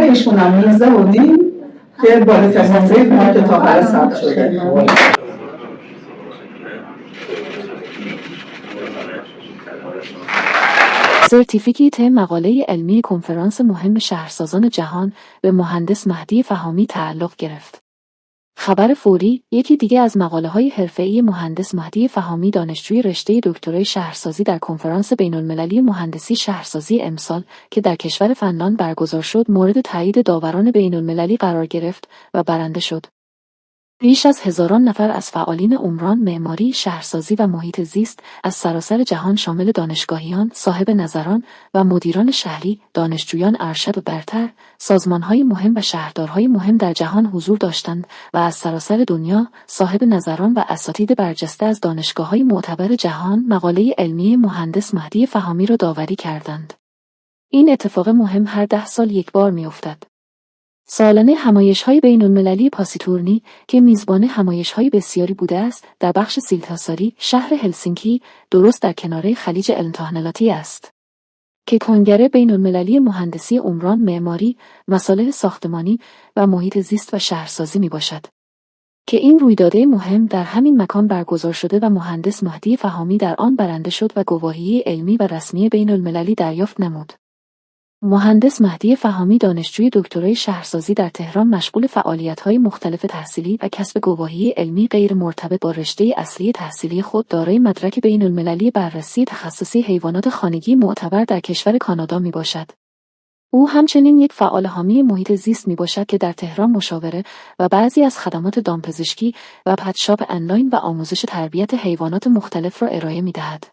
ایشون هم 19.5 که بالاترین نمره ما که تا حالا ثبت شده. سرتیفیکیت مقاله علمی کنفرانس مهم شهرسازان جهان به مهندس مهدی فهامی تعلق گرفت. خبر فوری، یکی دیگه از مقاله‌های حرفه‌ای مهندس مهدی فهامی دانشجوی رشته دکترای شهرسازی در کنفرانس بین‌المللی مهندسی شهرسازی امسال که در کشور فنلاند برگزار شد، مورد تایید داوران بین‌المللی قرار گرفت و برنده شد. بیش از هزاران نفر از فعالین عمران، معماری، شهرسازی و محیط زیست از سراسر جهان شامل دانشگاهیان، صاحب نظران و مدیران شهری، دانشجویان ارشد برتر، سازمانهای مهم و شهردارهای مهم در جهان حضور داشتند و از سراسر دنیا صاحب نظران و اساتید برجسته از دانشگاه‌های معتبر جهان مقاله علمی مهندس مهدی فهامی را داوری کردند. این اتفاق مهم هر 10 سال یک بار می‌افتد. سالانه همایش‌های بین‌المللی پاسیتورنی که میزبان همایش‌های بسیاری بوده است، در بخش سیلتاساری، شهر هلسینکی، درست در کناره خلیج النتاهنلاتی است که کنگره بین‌المللی مهندسی عمران، معماری، مصالح ساختمانی و محیط زیست و شهرسازی میباشد که این رویداد مهم در همین مکان برگزار شده و مهندس مهدی فهامی در آن برنده شد و گواهی علمی و رسمی بین‌المللی دریافت نمود. مهندس مهدی فهامی دانشجوی دکترای شهرسازی در تهران مشغول فعالیت‌های مختلف تحصیلی و کسب گواهی علمی غیر مرتبط با رشته اصلی تحصیلی خود، دارای مدرک بین‌المللی بررسی تخصصی حیوانات خانگی معتبر در کشور کانادا میباشد. او همچنین یک فعال حامی محیط زیست میباشد که در تهران مشاوره و بعضی از خدمات دامپزشکی و پت شاپ آنلاین و آموزش تربیت حیوانات مختلف را ارائه میدهد.